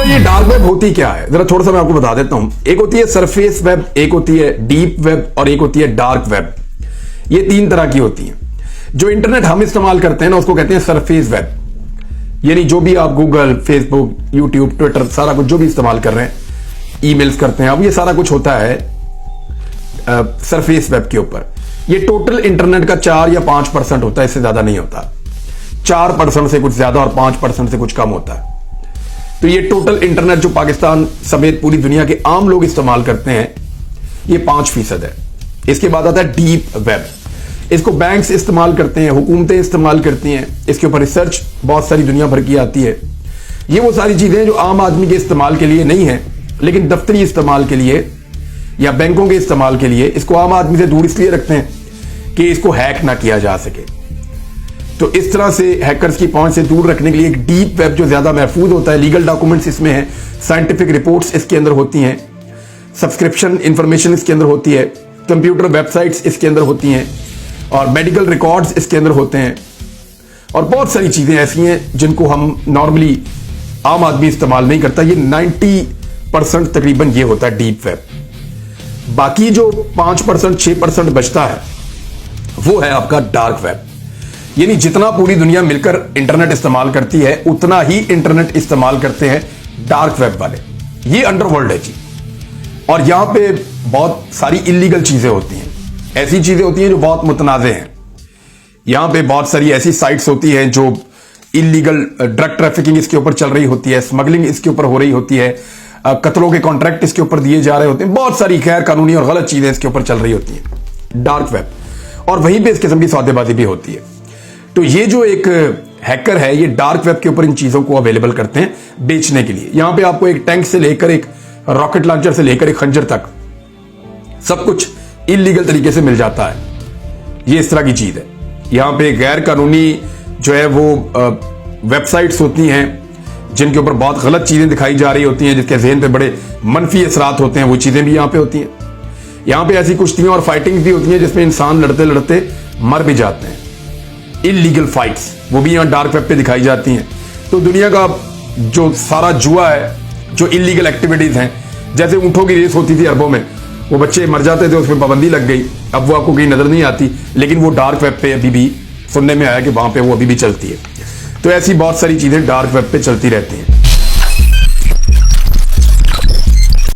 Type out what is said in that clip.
अच्छा, ये dark web होती क्या है, जरा थोड़ा सा मैं आपको बता देता हूं। एक होती है सरफेस वेब, एक होती है डीप वेब और एक होती है डार्क वेब। ये तीन तरह की होती हैं। जो इंटरनेट हम इस्तेमाल करते हैं ना, उसको कहते हैं सरफेस वेब। यानी जो भी आप गूगल, फेसबुक, यूट्यूब, ट्विटर, सारा कुछ जो भी इस्तेमाल कर रहे हैं, ईमेल्स करते हैं, अब ये सारा कुछ होता है सरफेस वेब के ऊपर। ये टोटल इंटरनेट का 4 या 5% होता है, इससे ज्यादा नहीं होता। 4% से कुछ ज्यादा और 5% से कुछ कम होता है। तो ये टोटल इंटरनेट जो पाकिस्तान समेत पूरी दुनिया के आम लोग इस्तेमाल करते हैं, ये 5% है। इसके बाद आता है डीप वेब। इसको बैंक्स इस्तेमाल करते हैं, हुकूमतें इस्तेमाल करती हैं, इसके ऊपर रिसर्च बहुत सारी दुनिया भर की आती है। ये वो सारी चीजें जो आम आदमी के इस्तेमाल के लिए नहीं है, लेकिन दफ्तरी इस्तेमाल के लिए या बैंकों के इस्तेमाल के लिए इसको आम आदमी से दूर इसलिए रखते हैं कि इसको हैक ना किया जा सके। तो इस तरह से हैकर्स की पहुंच से दूर रखने के लिए एक डीप वेब जो ज्यादा महफूज होता है, लीगल डॉक्यूमेंट्स इसमें है, साइंटिफिक रिपोर्ट्स इसके अंदर होती हैं, सब्सक्रिप्शन इंफॉर्मेशन इसके अंदर होती है, कंप्यूटर वेबसाइट्स इसके अंदर होती हैं और मेडिकल रिकॉर्ड्स इसके अंदर होते हैं और बहुत सारी चीजें ऐसी हैं जिनको हम नॉर्मली आम आदमी इस्तेमाल नहीं करता। ये 90% तकरीबन ये होता है डीप वेब। बाकी जो 5%, 6% बचता है वो है आपका डार्क वेब। यानी जितना पूरी दुनिया मिलकर इंटरनेट इस्तेमाल करती है, उतना ही इंटरनेट इस्तेमाल करते हैं डार्क वेब वाले। ये अंडरवर्ल्ड है जी, और यहां पे बहुत सारी इलीगल चीजें होती हैं, ऐसी चीजें होती हैं जो बहुत मुतनाज़े हैं। यहां पे बहुत सारी ऐसी साइट्स होती हैं जो इलीगल ड्रग ट्रैफिकिंग इसके ऊपर चल रही होती है, स्मगलिंग इसके ऊपर हो रही होती है, कत्लों के कॉन्ट्रैक्ट इसके ऊपर दिए जा रहे होते हैं, बहुत सारी गैर कानूनी और गलत चीजें इसके ऊपर चल रही होती हैं डार्क वेब, और वहीं पे इस किस्म की सौदेबाजी भी होती है। तो ये जो एक हैकर है, ये डार्क वेब के ऊपर इन चीजों को अवेलेबल करते हैं बेचने के लिए। यहां पे आपको एक टैंक से लेकर, एक रॉकेट लॉन्चर से लेकर एक खंजर तक सब कुछ इलीगल तरीके से मिल जाता है। ये इस तरह की चीज है। यहां पे गैर कानूनी जो है वो वेबसाइट्स होती हैं जिनके ऊपर बहुत गलत चीजें दिखाई जा रही होती हैं, जिसके ज़हन पे बड़े मनफी असरात होते हैं, वो चीजें भी यहां पे होती हैं। यहां पे ऐसी कुश्तियां और फाइटिंग भी होती हैं जिसमें इंसान लड़ते लड़ते मर भी जाते हैं। इलीगल फाइट्स वो भी यहां डार्क वेब पे दिखाई जाती हैं। तो दुनिया का जो सारा जुआ है, जो इलीगल एक्टिविटीज हैं, जैसे ऊंटों की रेस होती थी अरबों में, वो बच्चे मर जाते थे, उसमें पाबंदी लग गई, अब वो आपको कहीं नजर नहीं आती, लेकिन वो डार्क वेब पे अभी भी सुनने में आया कि वहां पे वो अभी भी चलती है। तो ऐसी बहुत सारी चीजें डार्क वेब पे चलती रहती हैं।